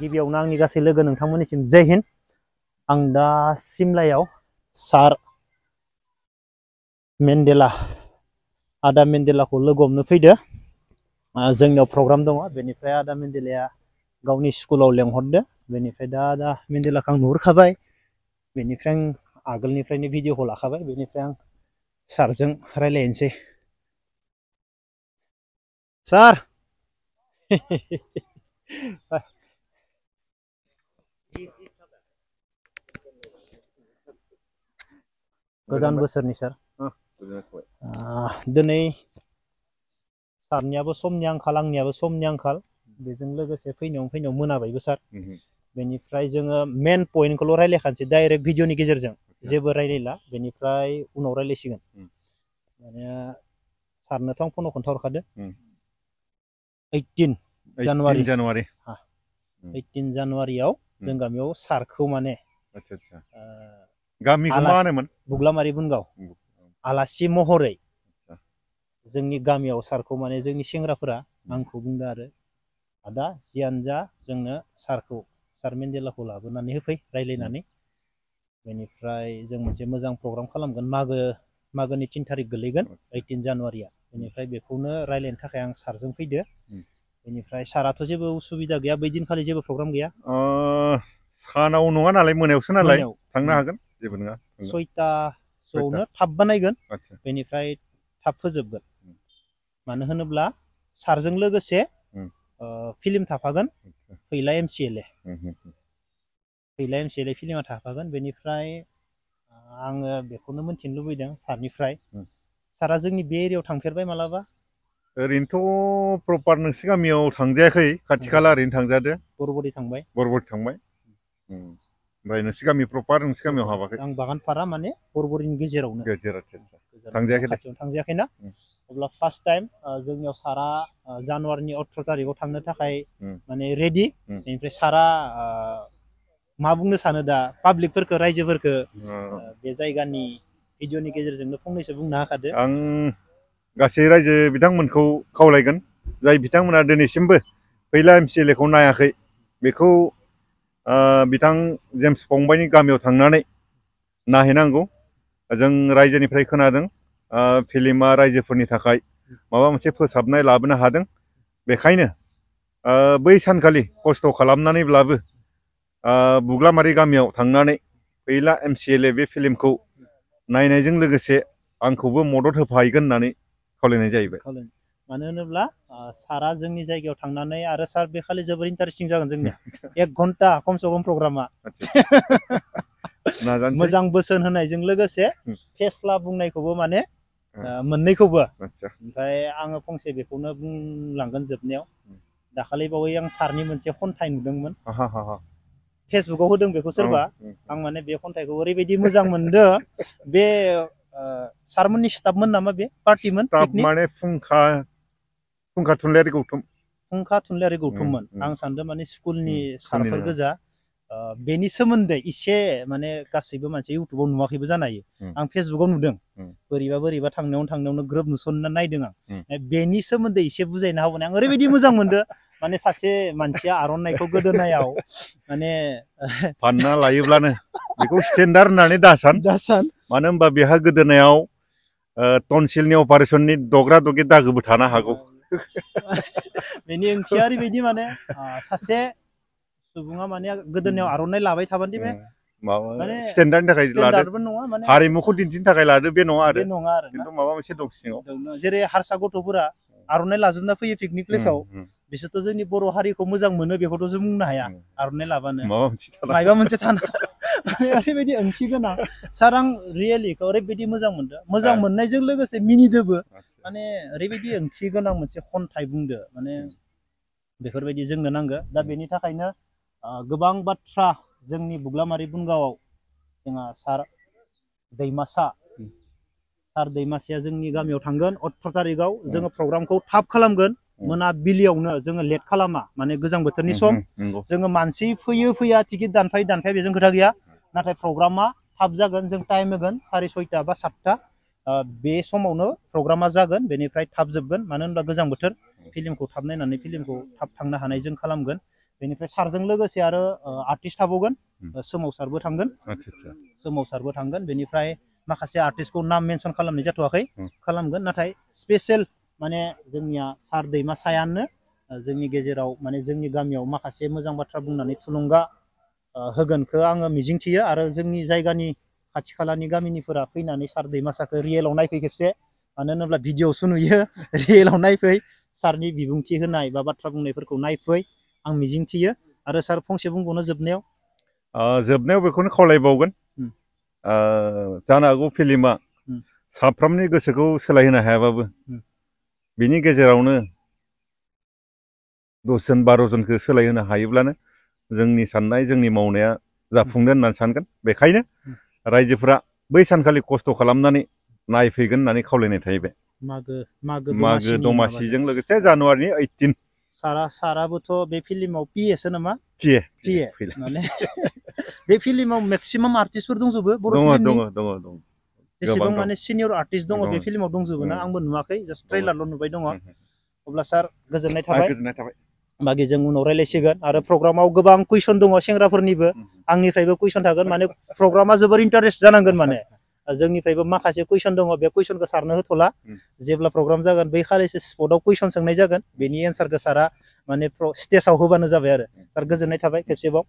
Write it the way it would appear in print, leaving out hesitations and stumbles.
गिबियावनो आंनि गासै लोगो नोंथांमोननिसिम जय हिन्द। आं दा सिमलायाव सार मेन्डेला आदा मेन्डेलाखौ लोगो हमनो फैदो। जोंनियाव प्रग्राम दङ, बेनिफ्राय आदा मेन्डेलाया गावनि स्कुलाव लेंहरदो। बेनिफ्राय दा आदा मेन्डेलाखौ आं नुहुरखाबाय, बेनिफ्राय आं आगोलनिफ्रायनो भिडिअखौ लाखाबाय। बेनिफ्राय आं सारजों रायलायनोसै। सार गोदान बोसोरनि सार दिनै सारनियाबो समनि आंखाल, आंनियाबो समनि आंखाल, बेजों लोगोसे फैनायाव मोनाबायबो सार। बेनिफ्राय जोङो मेन पइन्टखौल' रायलायखानोसै डाइरेक्ट भिडिअनि गेजेरजों, जेबो रायलायला। बेनिफ्राय उनाव रायलायसिगोन। माने सारनोथ' आं फनाव खोन्थाहरखादो 18 जानुवारियाव जों गामियाव सारखौ माने गामिखौ मा होनोमोन? बुग्लामारि बुनगाव आलासि महरै जोंनि गामियाव सारखौ माने जोंनि सेंग्राफोरा आंखौ बुंदों आरो आदा जियानो जा जोंनो सारखौ, सार मेन्डेलाखौ लाबोनानै होफै रायलायनानै। बेनिफ्राय जों मोनसे मोजां प्रग्राम खालामगोन। मागोनि 3 थारिख गोलैगोन 18 जानुवारिया। बेनिफ्राय बेखौनो रायलायनो थाखाय आं सारजों फैदो। बेनिफ्राय साराथ' जेबो उसुबिदा गैया, बै दिनखालि जेबो प्रग्राम गैया? सानाव नङा नालाय, मोनायावसो नालाय थांनो हागोन, जेबो नङा। 6टासोआवनो थाब बानायगोन, बेनिफ्राय थाब फोजोबगोन। मानो होनोब्ला सारजों लोगोसे फिल्म थाफागोन, फैला MCLA फिल्मा थाफागोन। बेनिफ्राय आङो बेखौनो मोनथिनो लुबैदों सारनिफ्राय, सारा जोंनि बे एरियायाव थांफेरबाय मालाबा? ओरैनोथ' प्रपार नोंसि गामियाव थांजायाखै, खाथि खाला ओरैनो थांजादो। बरबरि थांबाय। थांबाय। ओमफ्राय नोंसि गामि प्रपार नोंसि गामियाव हाबाखै? आं बागानपारा माने बरबरिनि गेजेरावनो। थांजायाखै दे। खाथियावनो थांजायाखैना? अब्ला फार्स्ट टाइम जोंनियाव सारा जानुवारिनि 18 थारिखआव थांनो थाखाय माने रेडि। बेनिफ्राय सारा मा बुंनो सानो दा पाब्लिकफोरखौ, रायजोफोरखौ बे जायगानि भिडिअनि गेजेरजोंनो फंनैसो बुंनो हाखादो। आं गासै रायजो बिथांमोनखौ खावलायगोन, जाय बिथांमोना दिनैसिमबो फैला MCLA खौ नायाखै, बेखौ बिथां जेम्स फंबायनि गामियाव थांनानै नायहैनांगौ। जों रायजोनिफ्राय खोनादों फिल्मा रायजोफोरनि थाखाय माबा मोनसे फोसाबनाय लाबोनो हादों। बेखायनो बै सानखालि खस्थ' खालामनानैब्लाबो बुग्लामारि गामियाव थांनानै फैला MCLA बे फिल्मखौ नायनायजों लोगोसे आंखौबो मदद होफाहैगोन होननानै खावलायनाय जाहैबाय। मानो होनोब्ला सारा जोंनि जायगायाव थांनानै, आरो सार बे खालि जोबोर इन्टारेस्टिं जागोन जोंनिया। 1 घन्टा खमसे खम प्रग्रामा। मोजां बोसोन होनायजों लोगोसे फेस्ला बुंनायखौबो माने मोननैखौबो। ओमफ्राय आङो फंसे बेखौनो बुंलांगोन जोबनायाव। दाखालि बावै आं सारनि मोनसे खन्थाइ नुदोंमोन, फेसबुकाव होदों बेखौ सोरबा। आं माने बे खन्थाइखौ ओरैबायदि मोजां मोनदों। बे सारमोननि स्टाफमोन नामा, बे पार्टिमोन? माने फुंखा थुनलाइयारि गौथुम। फुंखा थुनलाइयारि गौथुममोन। आं सानदों माने स्कुलनि सारफोर गोजा। बेनि सोमोन्दै इसे माने गासैबो मानसि इउटुबाव नुवाखैबो जानो हायो, आं फेसबुकाव नुदों। बोरैबा थांनायावनो ग्रोब नुसनना नायदों आं। बेनि सोमोन्दै एसे बुजायना होबानो आं ओरैबायदि मोजां मोनदों। माने सासे मानसिया आर'नाइखौ गोदोनायाव माने फानना लायोब्लानो बेखौ स्टेन्डार्ड होननानै दासान। मानो होनबा बेहा गोदोनायाव टनसिलनि अपारेशननि दग्रा दगे दागोबो थानो हागौ। बेनि ओंथिया ओरैबायदि माने सासे सुबुङा माने गोदोनायाव आर'नाइ लाबाय थाबानो बे स्टेन्डार्डनि थाखाय लादो, हारिमुखौ दिन्थिनो थाखाय लादो, बे नङा आरो खिन्थु माबा मोनसे दं सिङाव। जेरै हारसा गथ'फोरा आर'नाइ लाजोबना फैयो पिकनिक प्लेसाव, बिसोरथ' जोंनि बर' हारिखौ मोजां मोनो बेखौथ' जों बुंनो हाया। आर'नाइ लाबानो माबा मोनसे थाना ओरैबायदि ओंथि गोनां। सार आं रियेलिखौ ओरैबायदि मोजां मोनदों, मोजां मोननायजों लोगोसे मिनिदोबो। माने ओरैबायदि ओंथि गोनां मोनसे खन्थाइ बुंदो, माने बेफोरबायदि जोंनो नांगौ। दा बेनि थाखायनो गोबां बाथ्रा जोंनि बुग्लामारि बुनगावआव जोंहा सार दैमासाया जोंनि गामियाव थांगोन 18 थारिखआव। जोङो प्रग्रामखौ थाब खालामगोन, मोनाबिलियावनो जोङो लेट खालामा माने गोजां बोथोरनि सम जोङो मानसि फैया टिकेट दानफाया बेजों खोथा गैया नाथाय प्रग्रामा थाब जागोन जों टाइम होगोन 6:30 बा 7टा बे समावनो प्रग्रामा जागोन बेनिफ्राय थाब जोबगोन मानो होनबा गोजां बोथोर फिल्मखौ थाब नायनानै फिल्मखौ थाब थांनो हानाय जों खालामगोन बेनिफ्राय सारजों लोगोसे आरो आर्टिस्ट थाबावगोन सोमावसारबो थांगोन बेनिफ्राय माखासे आर्टिस्टखौ नाम मेनसन खालामनाय जाथ'वाखै खालामगोन नाथाय स्पेशल माने जोंनिया सार दैमा सायानो जोंनि गेजेराव माने जोंनि गामियाव माखासे मोजां बाथ्रा बुंनानै थुलुंगा होगोनखौ आङो मिजिंथियो आरो जोंनि जायगानि खाथि खालानि गामिनिफोरा फैनानै सार दैमासाखौ रियेलाव नायफै खेबसे मानो होनोब्ला भिडिअ'सो नुयो रियेलाव नायफै सारनि बिबुंथि होनाय बा बाथ्रा बुंनायफोरखौ नायफै आं मिजिंथियो आरो सार फंसे बुंबावनो जोबनायाव बेखौनो खावलायबावगोन जानो हागौ फिल्मा साफ्रोमनि गोसोखौ सोलायहोनो हायाबाबो बिनि गेजेरावनो 10 जन 12 जनखौ सोलायहोनो हायोब्लानो जोंनि साननाय जोंनि मावनाया जाफुंगोन होननानै सानगोन बेखायनो रायजोफोरा बै सानखालि खस्थ' खालामनानै नायफैगोन होननानै खावलायनाय थाहैबाय मागो दमासिजों लोगोसे जानुवारिनि 18 साराबोथ' बे फिल्माव पिएस नामा पिए माने बे फिल्माव मेक्सिमाम आर्टिस्टफोर दंजोबो बर' फिल्मनि दङ जेसेबां माने सिनियर आर्टिस्ट दङ बे फिल्माव दंजोबो ना आंबो नुवाखै जास्ट ट्रेलारल' नुबाय दङ अब्ला सार गोजोननाय थाबाय बाखि जों उनाव रायलायसिगोन आरो प्रग्रामाव गोबां कुइसन दङ सेंग्राफोरनिबो आंनिफ्रायबो कुइसन थागोन माने प्रग्रामा जोबोर इन्टारेस्ट जानांगोन माने जोंनिफ्रायबो माखासे कुइसन दङ बे कुइसनखौ सारनो होथ'ला जेब्ला प्रग्राम जागोन बै खालिसो स्पटआव कुइसन सोंनाय जागोन बेनि एन्सारखौ सारा माने स्टेजाव होबानो जाबाय आरो सार गोजोननाय थाबाय खेबसेबाव